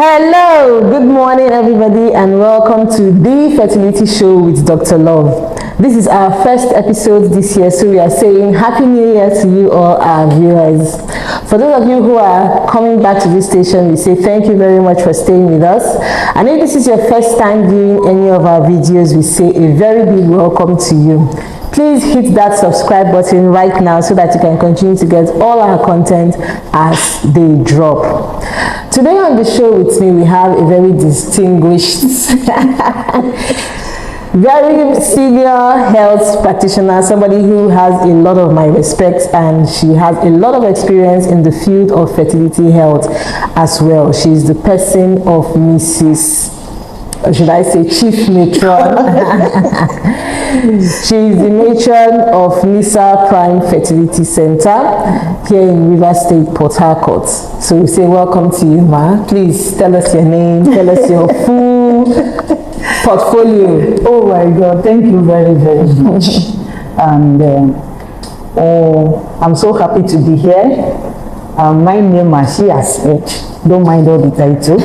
Hello, good morning everybody and welcome to the Fertility Show with Dr. Love. This is our first episode this year, so we are saying Happy New Year to you all our viewers. For those of you who are coming back to this station, we say thank you very much for staying with us. And if this is your first time viewing any of our videos, we say a very big welcome to you. Please hit that subscribe button right now so that you can continue to get all our content as they drop. Today on the show with me, we have a very distinguished, very senior health practitioner, somebody who has a lot of my respect, and she has a lot of experience in the field of fertility health as well. She's the person of Mrs. Or should I say Chief Matron? She's the matron of NISA Prime Fertility Center here in River State, Port Harcourt. So we say welcome to you, ma. Please tell us your name, tell us your full portfolio. Oh my God, thank you very, very much. And I'm so happy to be here. My name, as she has said, don't mind all the title.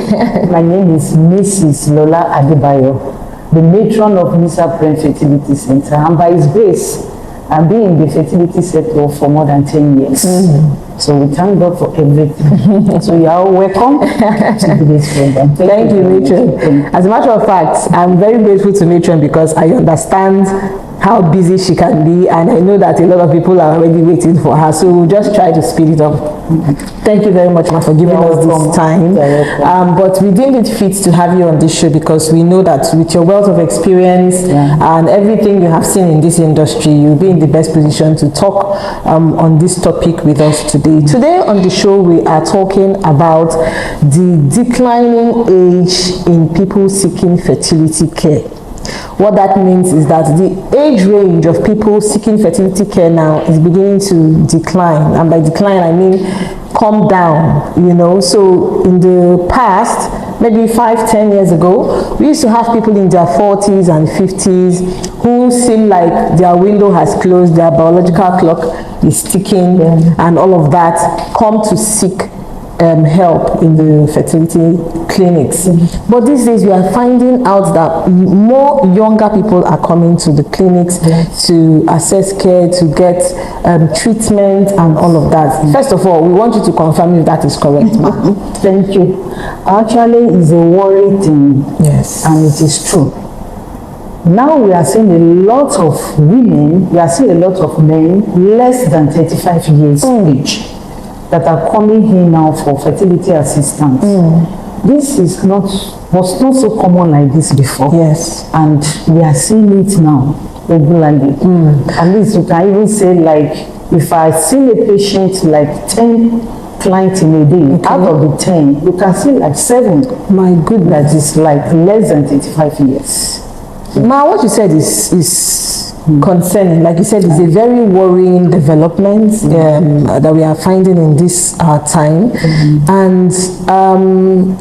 My name is Mrs. Lola Adebayo, the matron of NISA Prime Fertility Center, and by His grace, I've been in the fertility sector for more than 10 years. So we thank God for everything. So you are all welcome to this program. Thank you, matron. As a matter of fact, I'm very grateful to matron because I understand how busy she can be, and I know that a lot of people are already waiting for her, so we'll just try to speed it up. Thank you very much, ma, for giving us this time. But we deemed it fit to have you on this show because we know that with your wealth of experience and everything you have seen in this industry, you'll be in the best position to talk on this topic with us today. Today on the show, we are talking about the declining age in people seeking fertility care. What that means is that the age range of people seeking fertility care now is beginning to decline. And by decline, I mean come down, you know. So in the past, maybe 5-10 years ago, we used to have people in their 40s and 50s who seem like their window has closed, their biological clock is ticking, and all of that, come to seek help in the fertility clinics. But these days we are finding out that more younger people are coming to the clinics to assess care, to get treatment and all of that. First of all, we want you to confirm if that is correct, ma. Thank you. Actually, it's a worry thing. Yes. And it is true. Now we are seeing a lot of women, we are seeing a lot of men less than 35 years age that are coming here now for fertility assistance. This was not so common like this before. Yes. And we are seeing it now regularly. At least you can even say, like, if I see a patient like 10 clients in a day, out of the 10, you can see like 7. My goodness. That is like less than 35 years. Ma, what you said is concerning. Like you said, it's a very worrying development that we are finding in this time, and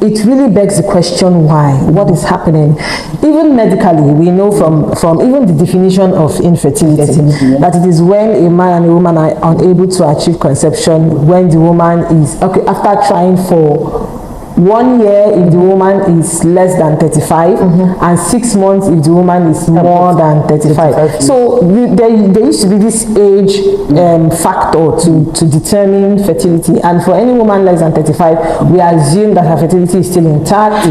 it really begs the question why. What is happening? Even medically, we know from even the definition of infertility that it is when a man and a woman are unable to achieve conception, when the woman is after trying for 1 year if the woman is less than 35, and 6 months if the woman is more than 35. So there used to be this age factor to determine fertility, and for any woman less than 35, we assume that her fertility is still intact.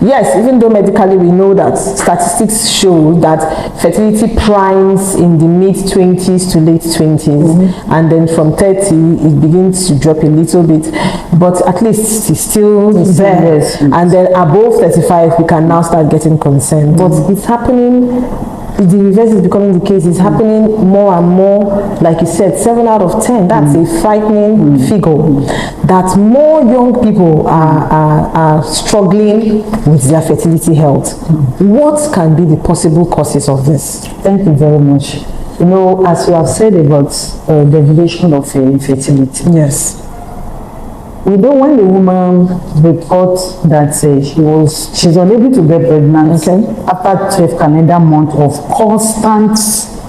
Yes, even though medically we know that statistics show that fertility primes in the mid-20s to late 20s, and then from 30 it begins to drop a little bit, but at least it's still there. And then above 35 we can now start getting consent. But it's happening, the reverse is becoming the case. It's happening more and more. Like you said, 7 out of 10, that's a frightening figure, that more young people are struggling with their fertility health. What can be the possible causes of this? Thank you very much. You know, as you have said about the regulation of infertility. Yes. You know, when the woman reports that she's unable to get pregnant after 12 calendar months of constant,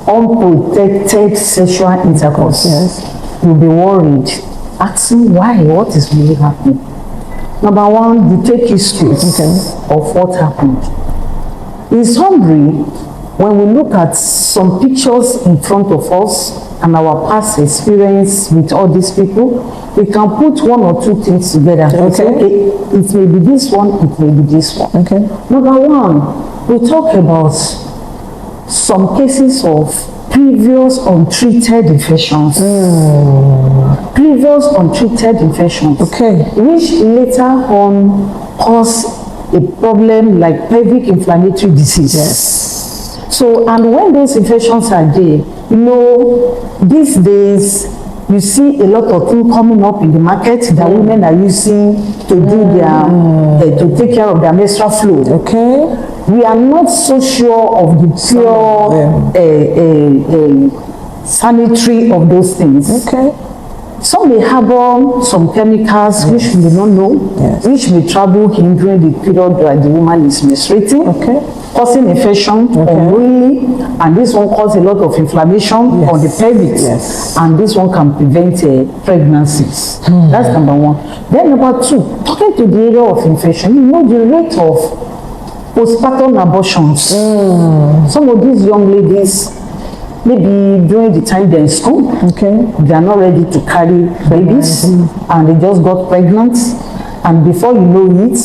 unprotected sexual intercourse, you'll be worried, asking why, what is really happening. Number one, the take history of what happened. In summary, when we look at some pictures in front of us and our past experience with all these people, we can put one or two things together. Okay, it may be this one, it may be this one. Okay. Number one, we talk about some cases of previous untreated infections. Previous untreated infections. Okay. Which later on cause a problem like pelvic inflammatory disease. Yes. So, and when those infections are there, you know, these days you see a lot of things coming up in the market that women are using to do their to take care of their menstrual flow. Okay. We are not so sure of the pure sanitary of those things. Okay. Some may harbor some chemicals which we do not know, which may travel hindering the period that the woman is menstruating, causing infection unknowingly, and this one causes a lot of inflammation on the pelvis, and this one can prevent pregnancies. That's number one. Then number two, talking to the area of infection, you know the rate of postpartum abortions. Some of these young ladies, maybe during the time they're in school, they are not ready to carry babies, and they just got pregnant, and before you know it,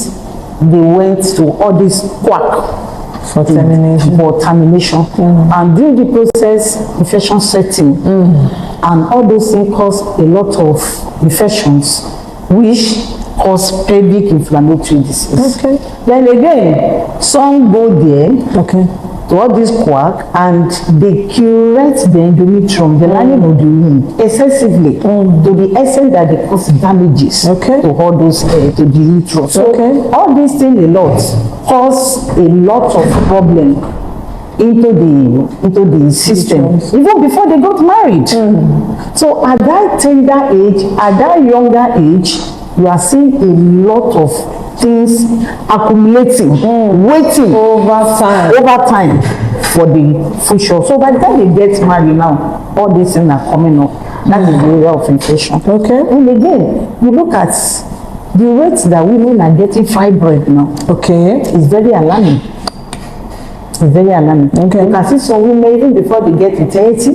they went to all this quack for termination. And during the process, infection setting, and all those things cause a lot of infections, which cause pelvic inflammatory disease. Then again, some go there to all this quack, and they curate the endometrium, the lining of the womb, excessively to the extent that they cause damages to all those to the uterus. So all these things a lot cause a lot of problem into the system, even before they got married. So at that tender age, at that younger age, you are seeing a lot of things accumulating, waiting over time for the future. So by the time they get married now, all these things are coming up. That is the area of infection. And again, you look at the rates that women are getting fibroid now. It's very alarming. It's very alarming. You can see some women, even before they get to 30,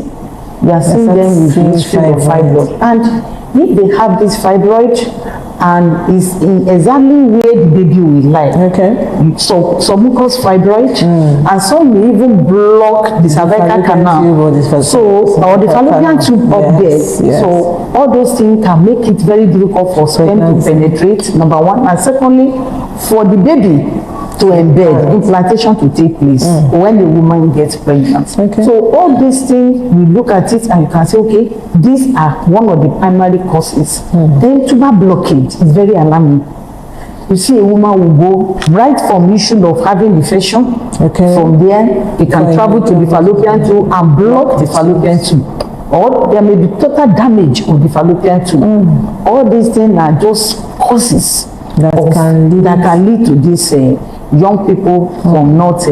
you are seeing them with history of fibroid. And if they have this fibroid, and is in exactly where the baby will lie. So some will cause fibroid, and some will even block the cervical canal. Or the fallopian tube up there. So all those things can make it very difficult for sperm to penetrate, number one. And secondly, for the baby to embed, implantation to take place when the woman gets pregnant. So all these things, we look at it and you can say, okay, these are one of the primary causes. Then tuber blockage is very alarming. You see a woman will go right from issue of having infection. From there, it can travel to the fallopian tube and block the fallopian tube. Or there may be total damage of the fallopian tube. All these things are just causes that can lead to this young people from not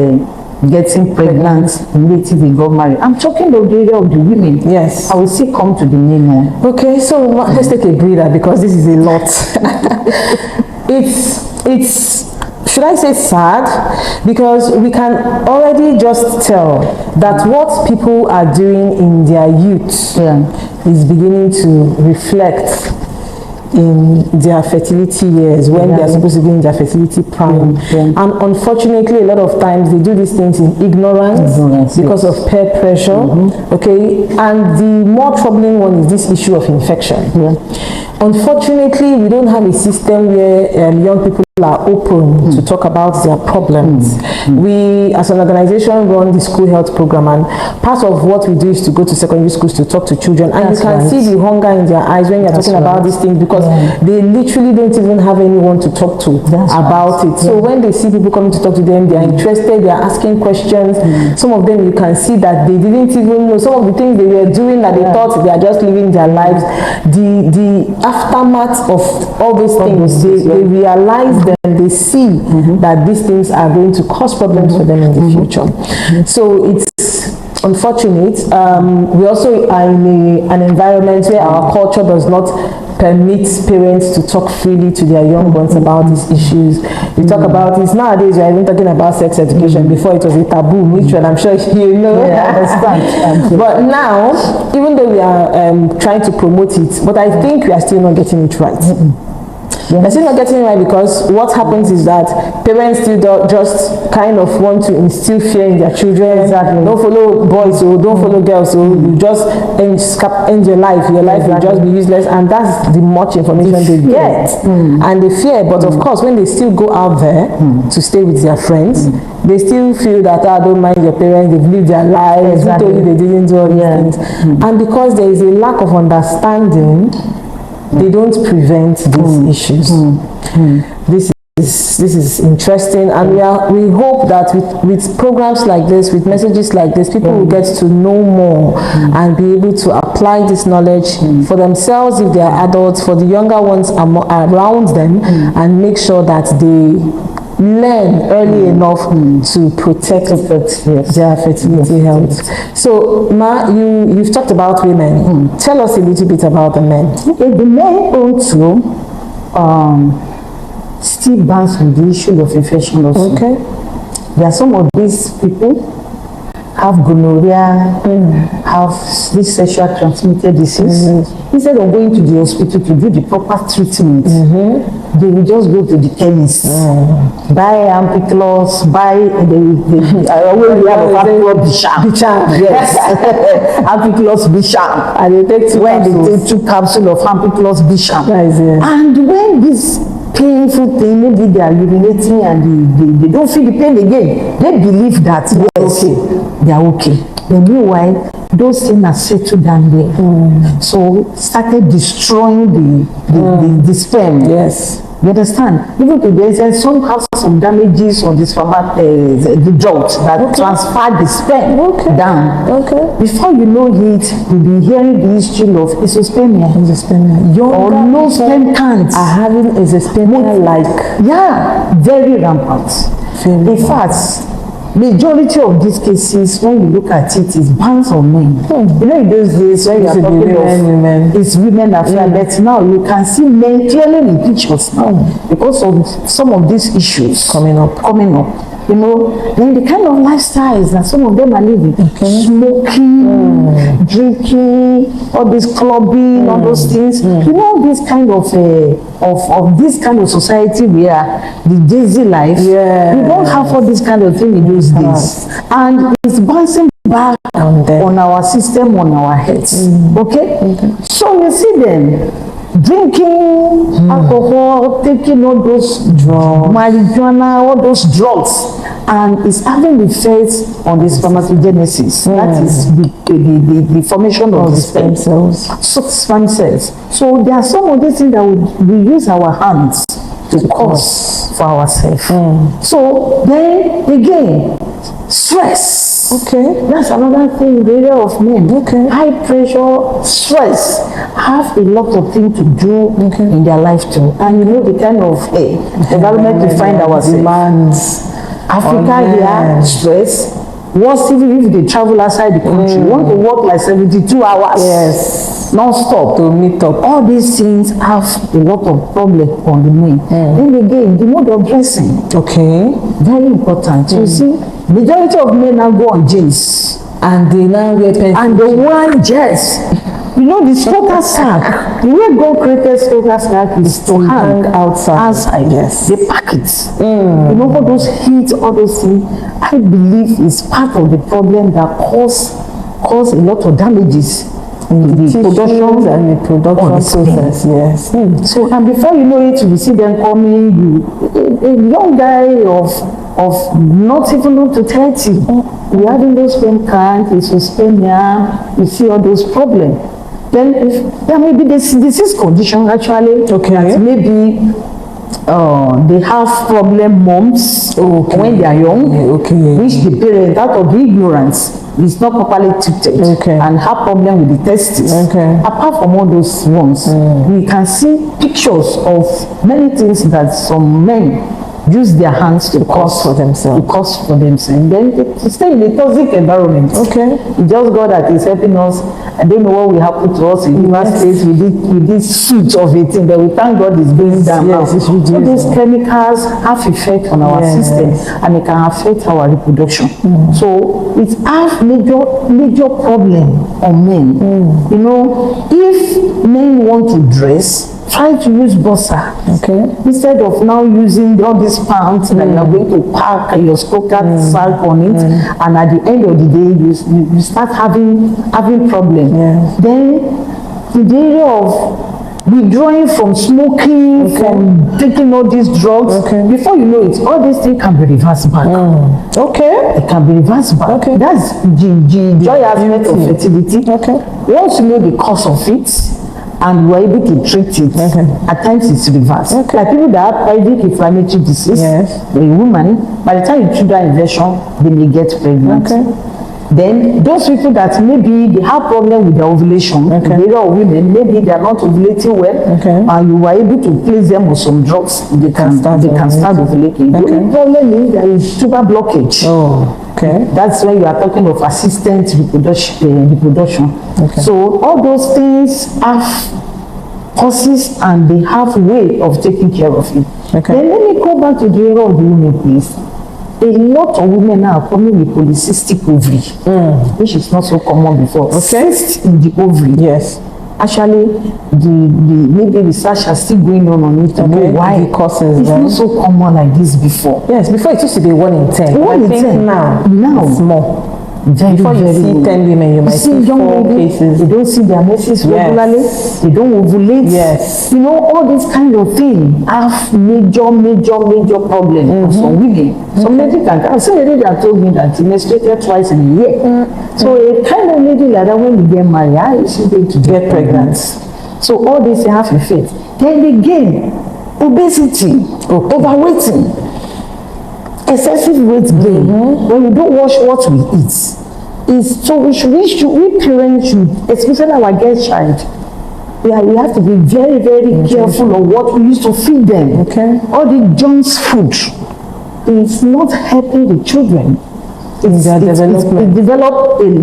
getting pregnant immediately they got married. I'm talking about the area of the women. I will still come to the main one. So let's take a breather because this is a lot. It's should I say sad? Because we can already just tell that what people are doing in their youth is beginning to reflect in their fertility years when they are supposed to be in their fertility prime. And unfortunately, a lot of times they do these things in ignorance because of peer pressure. And the more troubling one is this issue of infection. Unfortunately, we don't have a system where young people are open to talk about their problems. We, as an organization, run the school health program, and part of what we do is to go to secondary schools to talk to children, and you can see the hunger in their eyes when you're talking about these things, because they literally don't even have anyone to talk to about it. So when they see people coming to talk to them, they are interested, they are asking questions. Some of them, you can see that they didn't even know some of the things they were doing, that they thought they are just living their lives. The aftermath of all those things, they realize them, they see that these things are going to cause problems for them in the future. So it's unfortunate. We also are in an environment where our culture does not permits parents to talk freely to their young ones about these issues. We talk about this nowadays. We are even talking about sex education. Before it was a taboo, which one I'm sure you know. Yeah, I understand. But now, even though we are trying to promote it, but I think we are still not getting it right. They're still not getting it right because what happens is that parents still just kind of want to instill fear in their children. Exactly. Don't follow boys, or don't follow girls, so you just end your life. Your life will just be useless, and that's the much information they get. And they fear, but of course, when they still go out there to stay with their friends, they still feel that, don't mind your parents, they've lived their lives, Exactly. who told you they didn't do all these things. And because there is a lack of understanding, they don't prevent these issues. This is interesting, and we hope that with programs like this, with messages like this, people will get to know more and be able to apply this knowledge for themselves if they are adults, for the younger ones around them, and make sure that they learn early enough to protect their fertility health. So, Ma, you've talked about women. Tell us a little bit about the men. Okay, the men also still bounce with the issue of infection also. Okay. There are some of these people have gonorrhea, have this sexual transmitted disease. Instead of going to the hospital to do the proper treatment, they will just go to the chemist, buy ampiclos, buy I always have a Bisham. Yes, ampiclos Bisham. And they take they take 2 capsules of ampiclos Bisham. And when this painful thing, maybe they are urinating and they don't feel the pain again, they believe that they are okay. Then meanwhile, those things are settled down there. So started destroying the sperm. Yes. You understand? Even to the extent some have some damages on the the duct that transfer the sperm down. Before you know it, you'll be hearing the history of azoospermia. Or no sperm counts are having azoospermia very rampant. In fact, majority of these cases, when you look at it, is bands on men. You know, in those days when you are talking of it's women affair, but now you can see men clearly in pictures now because of some of these issues coming up. You know, then the kind of lifestyles that some of them are living, smoking, drinking, all this clubbing, all those things. You know, this kind of this kind of society where the daisy life, we don't have all this kind of thing in those days, and it's bouncing back on our system, on our heads. So you see them drinking alcohol, taking all those drugs, marijuana, all those drugs, and it's having effects on the spermatogenesis. That is the formation of the sperm cells. Sperm cells. So there are some of these things that we use our hands to cause for ourselves. So then again, stress. That's another thing in the area of men. High pressure, stress have a lot of things to do in their life too. And you know the kind of environment we find ourselves. Africa here, stress. Worse even if they travel outside the country, want to work like 72 hours non-stop to meet up. All these things have a lot of problem on the men. Then again, the mode of dressing. Very important. You see, majority of men now go on jeans. And they now wear pants. And the one dress. You know, the scrotal sack, the way God created scrotal sack is to hang outside. They pack it. You know, all those heat, all those things, I believe is part of the problem that cause a lot of damages in the production and the production process. So, and before you know it, you see them coming, a young guy of not even up to 30, we having those sperm count, azoospermia, you see all those problems. Then if there may be this disease condition actually, that maybe they have problem moms when they are young, which the parent out of ignorance is not properly treated and have problem with the testes. Apart from all those ones, we can see pictures of many things that some men use their hands to cause for themselves. To cause for themselves. And then to stay in a toxic environment. Okay. It's just God that is helping us. I don't know what will happen to us in River State with this suit of 18, but we thank God it's going down now. It's reducing. All these chemicals have effect on our system, and it can affect our reproduction. So it has major problem on men. You know, if men want to dress, try to use boxer. Okay. Instead of now using all these pants that you are going to pack your stocker sack on it, and at the end of the day you start having problem. Then in the area of withdrawing from smoking, from taking all these drugs, before you know it, all these things can be reversed back. It can be reversed back. That's the joy aspect of fertility. Once you know the cause of it, and we're able to treat it, at times it's reversed. Like people that have pelvic inflammatory disease, a woman, by the time you treat that infection, they may get pregnant. Then those people that maybe they have problem with their ovulation, in the area of women, maybe they are not ovulating well, and you were able to place them on some drugs, they can start ovulating. The only problem is there is tuber blockage. That's when you are talking of assisted reproduction. So all those things have causes and they have way of taking care of it. Then let me go back to the area of the women, please. A lot of women now are coming with polycystic ovary, which is not so common before. Cyst in the ovary. Actually, maybe research are still going on it to know why the causes. It's not so common like this before. Before it used to be 1 in 10. 1 in 10. Now it's more. Before you see 10 women, you might see 4 cases. They don't see their menses regularly. They don't ovulate. You know, all these kind of things have major problem for some women. Some lady can some lady that told me that she menstruated twice in a year. So a kind of lady like that, when you get married, how is she going to get pregnant? So all this have effect. Then again, obesity, overweighting, excessive weight gain, when you don't watch what we eat, is so we parents should, especially our girl child, we have to be very careful of what we used to feed them. All the junk food is not helping the children. They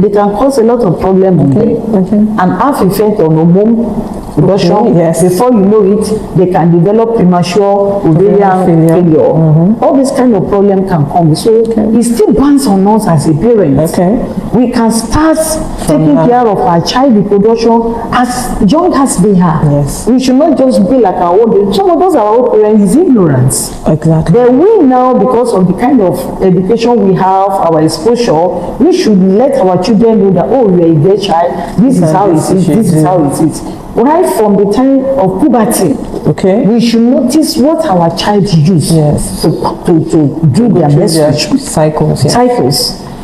can cause a lot of problem on them, and have effect on hormone production. Before you know it, they can develop premature ovarian failure. All this kind of problem can come. So it still burns on us as a parent. We can start taking care of our child reproduction as young as they are. We should not just be like our own. Some of us, our own parents, is ignorance. But we now, because of the kind of education we have, our exposure, we should let our children know that, oh, you are a girl child, this is how it is, this is how it is. Right from the time of puberty, we should notice what our child uses to do their menstruation cycles.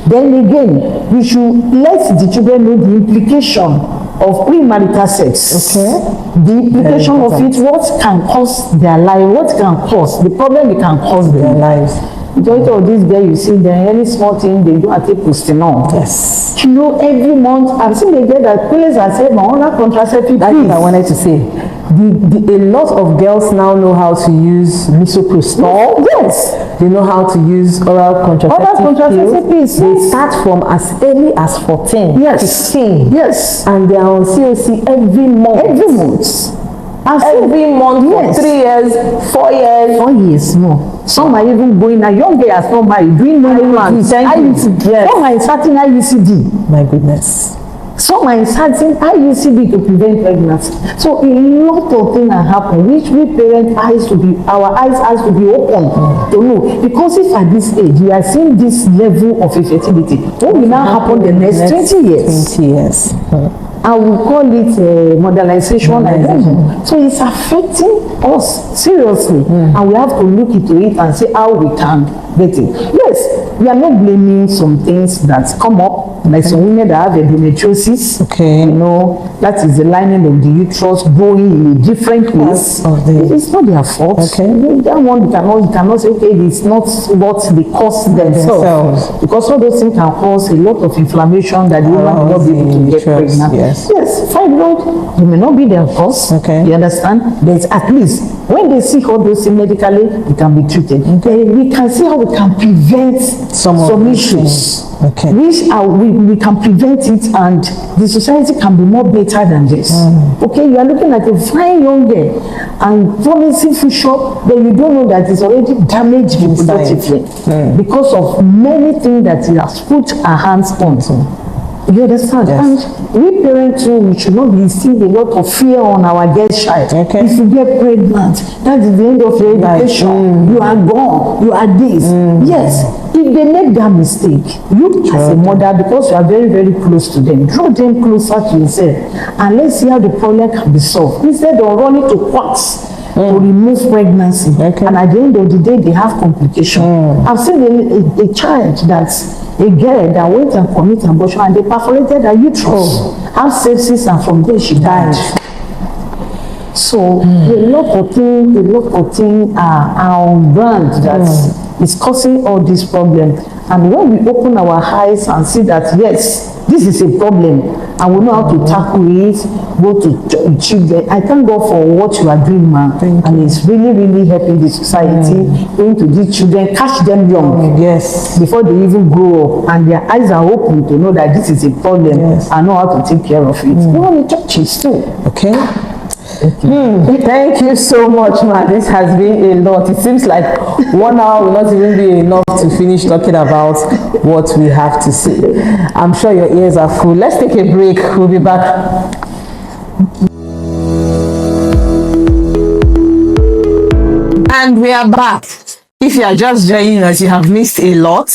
Then again, we should let the children know the implication of premarital sex. The implication of it, what can cause their life, what can cause the problem it can cause their lives. Majority of these girls, you see, they're any small thing, they do take postinol. You know, every month, I've seen a girl that plays herself on other contraceptive. That's what I wanted to say. A lot of girls now know how to use misoprostol. They know how to use oral contraceptive pills. They start from as early as 14, 15. And they are on COC every month. Every month for 3 years, 4 years. 4 years, no. Some are even going, a young girl has not married, doing normal plans. Some are inserting IUCD. My goodness. Some are inserting IUCD to prevent pregnancy. So a lot of things are happening, which we parents our eyes has to be open to know. Because if at this age we are seeing this level of infertility, what will now happen the next 20 years? 20 years. And we call it modernization. So it's affecting us seriously, and we have to look into it and see how we can get it. Yes, we are not blaming some things that come up Like some women that have endometriosis, Okay. you know, that is the lining of the uterus growing in a different place. It's not their fault. Okay. That one you cannot say, okay, it's not what they cause themselves. Because all those things can cause a lot of inflammation that the woman will not be able to get pregnant. Yes, fibroid, they may not be their cause. Okay. You understand? But at least when they see all those things medically, it can be treated. We can see how we can prevent some issues. Okay. Which we can prevent it, and the society can be more better than this. Okay, you are looking at a fine young girl and promising future, but you don't know that it's already damaged reproductively because of many things that he has put our hands on. You understand? Yes. And we parents too, we should not be instilling a lot of fear on our girl's child. Okay. If you get pregnant, that is the end of your education. You are gone. You are this. Yes. If they make that mistake, you as a mother, because you are very, very close to them, draw them closer to yourself and let's see how the problem can be solved. Instead of running to courts to remove pregnancy. Okay. And at the end of the day, they have complications. I've seen a child that's a girl that went and committed abortion and they perforated her uterus, have sepsis, and from there she died. So a lot of things are on ground that is causing all these problems. And when we open our eyes and see that yes, this is a problem, and we know how to tackle it, go to children. I thank God for what you are doing, ma'am, and it's really, really helping the society, going to these children, catch them young, yes, before they even grow up, and their eyes are open to know that this is a problem and know how to take care of it. We want the churches too. Okay. Thank you so much, ma. This has been a lot. It seems like 1 hour will not even be enough to finish talking about what we have to say. I'm sure your ears are full. Let's take a break. We'll be back. And we are back. If you are just joining us, you have missed a lot.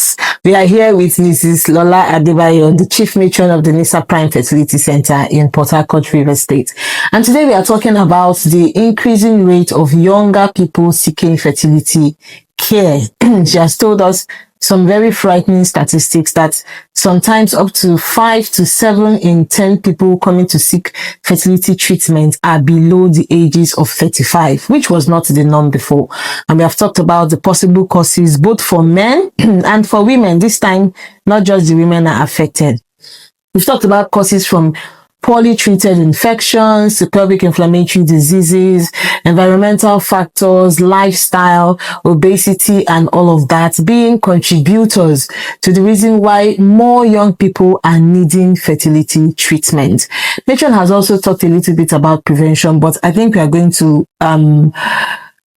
We are here with Mrs. Lola Adebayo, the Chief Matron of the NISA Prime Fertility Center in Port Harcourt, River State. And today we are talking about the increasing rate of younger people seeking fertility care. She has told us some very frightening statistics that sometimes up to 5 to 7 in 10 people coming to seek fertility treatment are below the ages of 35, which was not the norm before. And we have talked about the possible causes both for men and for women. This time, not just the women are affected. We've talked about causes from poorly treated infections, to pelvic inflammatory diseases, environmental factors, lifestyle, obesity, and all of that being contributors to the reason why more young people are needing fertility treatment. Matron has also talked a little bit about prevention, but I think we are going to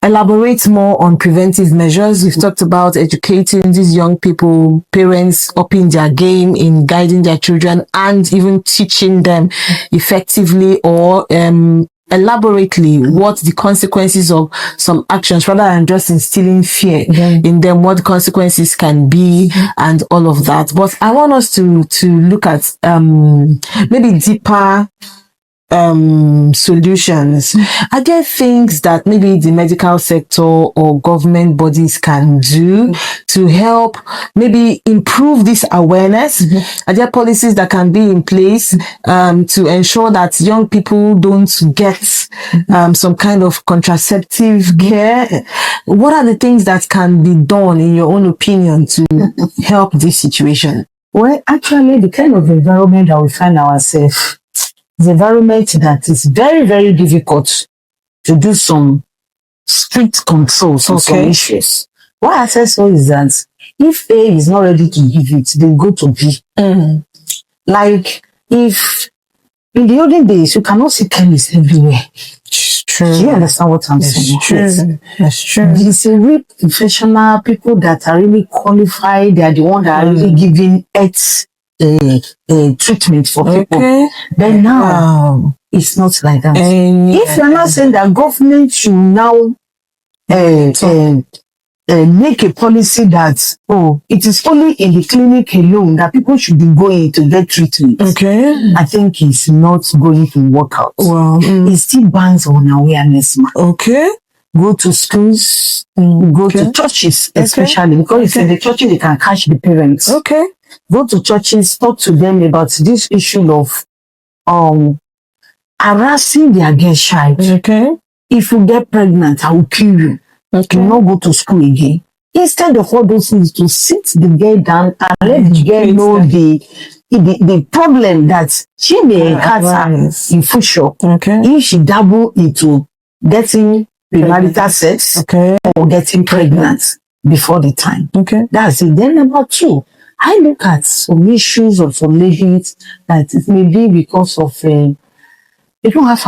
elaborate more on preventive measures. We've talked about educating these young people, parents upping their game in guiding their children and even teaching them effectively or elaborately what the consequences of some actions, rather than just instilling fear in them, what the consequences can be and all of that. But I want us to look at maybe deeper solutions. Are there things that maybe the medical sector or government bodies can do to help maybe improve this awareness? Are there policies that can be in place to ensure that young people don't get some kind of contraceptive care? What are the things that can be done, in your own opinion, to help this situation? Well, actually, the kind of environment that we find ourselves, the environment that is very, very difficult to do some strict controls on some issues. What I say so is that if A is not ready to give it, they go to B. Like if in the olden days you cannot see chemists everywhere. True. Do you understand what I'm saying? True. That's true. It's a real professional people that are really qualified. They are the ones that are really giving it treatment for people. But now it's not like that. If you're not saying that government should now make a policy that it is only in the clinic alone that people should be going to get treatment. I think it's not going to work out. Well, it still bans on awareness, man. Go to schools, go to churches, especially because it's in the churches they can catch the parents. go to churches, talk to them about this issue of harassing their girl child. Okay. If you get pregnant, I will kill you. Okay. Do not go to school again. Instead of all those things, to sit the girl down and let the girl know the problem that she may encounter in future. Okay. If she dabble into getting premarital sex or getting pregnant before the time. Okay. That's it. Then number 2, I look at some issues of some ladies that it may be because of they don't have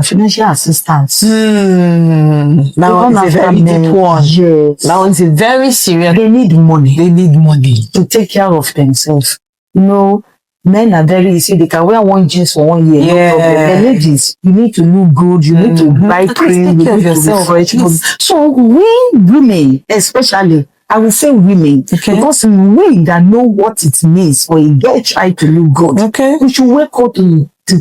financial assistance. Now it's a very deep one. Yes. Now it's very serious. They need money. They need money to take care of themselves. You know, men are very easy. They can wear one jeans for 1 year. Yeah. No problem. The ladies, you need to look good. You need to buy cream. You need to refresh. So we women, especially, I will say women, because we that know what it means for a girl try to look good. We should wake up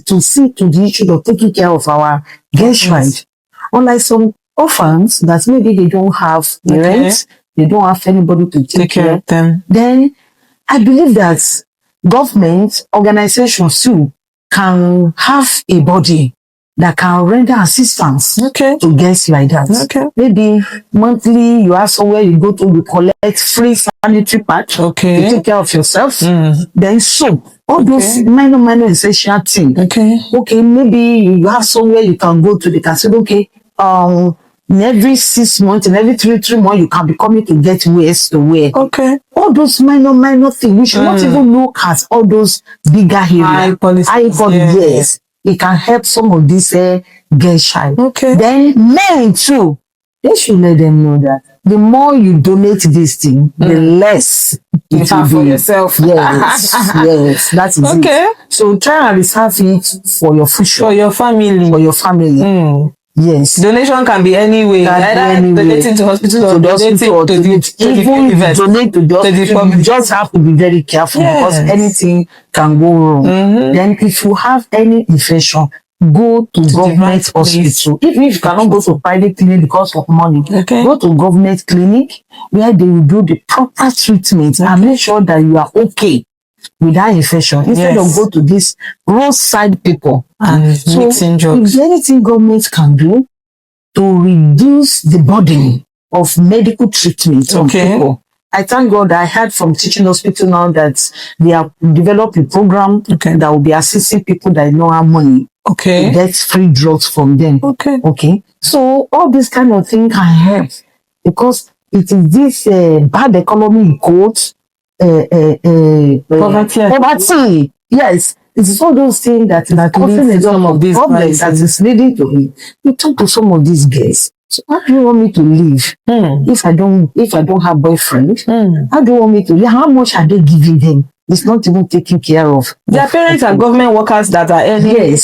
to see to the issue of taking care of our girl child. Unlike some orphans that maybe they don't have parents, they don't have anybody to take care of them. Then I believe that government organizations too can have a body that can render assistance to girls like that. Maybe monthly you have somewhere you go to collect free sanitary pads to take care of yourself. Then soap. All those minor essential things. Maybe you have somewhere you can go to. They can say, in every 6 months, in every three months, you can be coming to get wares to wear. All those minor things. We should not even look at all those bigger areas. High policy. Yes. It can help some of these girl child. Then men too. They should let them know that the more you donate this thing, the less it will be for yourself. Yes, yes, that is it. So try and reserve it for your future, for your family, Yes. Donation can be anyway. Either donating to hospitals or donating to the donate to the you just have to be very careful because anything can go wrong. Then if you have any infection, go to government hospital. Even if you cannot go to private clinic because of money, go to government clinic where they will do the proper treatment and make sure that you are okay with that infection instead of go to this roadside people and mixing jokes. If there's anything government can do to reduce the burden of medical treatment on people, I thank God I heard from teaching hospital now that they have developed a program that will be assisting people that don't have money to get free drugs from them. So all this kind of thing can help because it is this bad economy in quotes. Poverty. Yes, it is all those things that causing some of these problems that is leading to it. You talk to some of these guys. So how do you want me to live? If I don't have boyfriend, how do you want me to live? How much are they giving them? It's not even taken care of. Their parents are government workers that are earning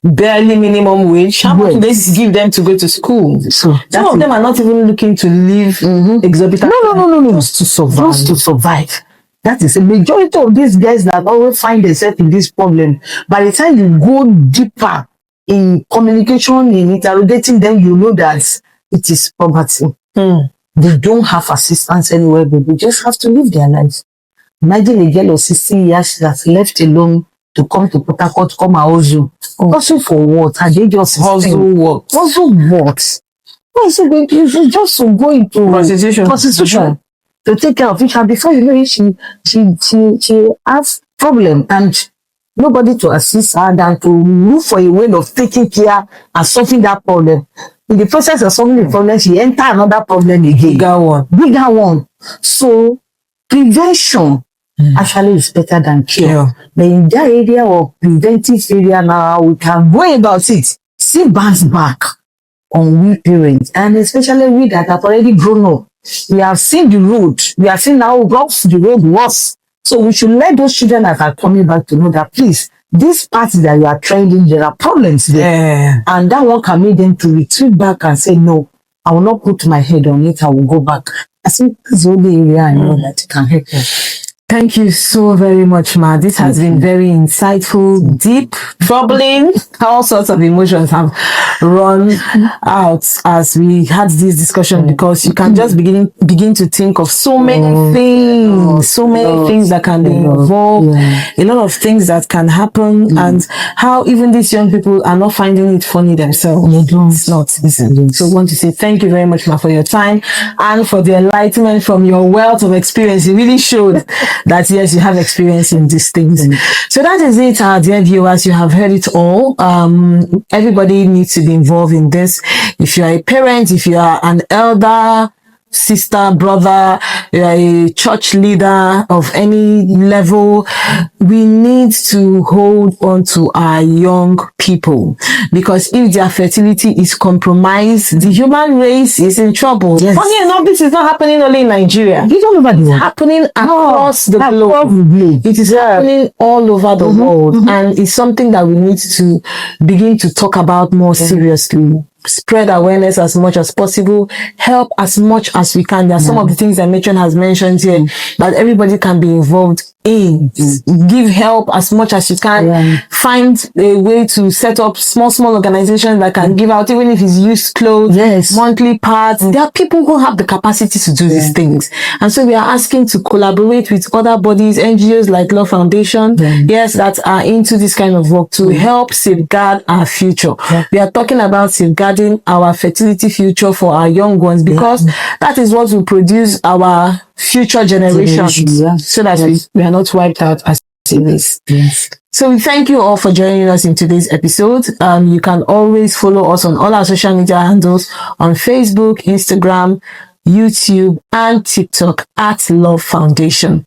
barely minimum wage. How much do they give them to go to school? So some of them are not even looking to live exorbitant. No. Just to survive. Just to survive. That is a majority of these guys that always find themselves in this problem. By the time you go deeper in communication, in interrogating them, you know that it is poverty. They don't have assistance anywhere, but they just have to live their lives. Imagine a girl of 16 years that's left alone to come to Port Harcourt, come and hustle. Hustle for what? Are they just hustle what? Hustle what? Why is it going to just to go into prostitution to take care of it? And before you know it, she has problem and nobody to assist her than to look for a way of taking care and solving that problem. In the process of solving the problem, she enter another problem again. Bigger one. So prevention actually is better than cure. But in that area of preventive area now, we can go about it. See bounce back on we parents, and especially we that have already grown up. We have seen the road. We have seen how rough the road was. So we should let those children that are coming back to know that please, this part that you are training, there are problems there. And that one can make them to retreat back and say, no, I will not put my head on it. I will go back. I think this is the only area I know that can help them. Thank you so very much, Ma. This has been very insightful, deep, troubling. All sorts of emotions have run out as we had this discussion, because you can just begin to think of so many things that can be involved, a lot of things that can happen, and how even these young people are not finding it funny themselves. It's not, isn't it? So I want to say thank you very much, Ma, for your time and for the enlightenment from your wealth of experience. It really showed that yes, you have experience in these things. So that is it, our dear viewers. You have heard it all. Everybody needs to be involved in this. If you are a parent, if you are an elder, sister, brother, you are a church leader of any level, we need to hold on to our young people, because if their fertility is compromised, the human race is in trouble. Yes. Funny enough, this is not happening only in Nigeria. It's all over the world. Happening across the globe. It is happening all over the world, and it's something that we need to begin to talk about more seriously. Spread awareness as much as possible, help as much as we can. There are some of the things that Matron has mentioned here that everybody can be involved in. Give help as much as you can. Find a way to set up small organizations that can give out, even if it's used clothes, monthly parts. There are people who have the capacity to do these things, and so we are asking to collaborate with other bodies, NGOs like Love Foundation, that are into this kind of work to help safeguard our future. We are talking about safeguarding our fertility future for our young ones, because that is what will produce our future generations, so that we are not wiped out as it is. So we thank you all for joining us in today's episode. You can always follow us on all our social media handles on Facebook, Instagram, YouTube, and TikTok at Love Foundation.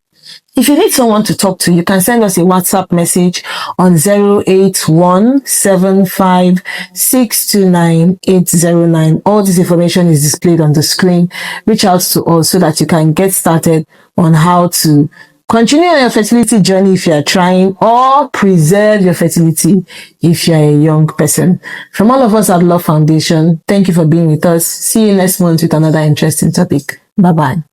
If you need someone to talk to, you can send us a WhatsApp message on 08175629809. All this information is displayed on the screen. Reach out to us so that you can get started on how to continue your fertility journey if you are trying, or preserve your fertility if you are a young person. From all of us at Love Foundation, thank you for being with us. See you next month with another interesting topic. Bye-bye.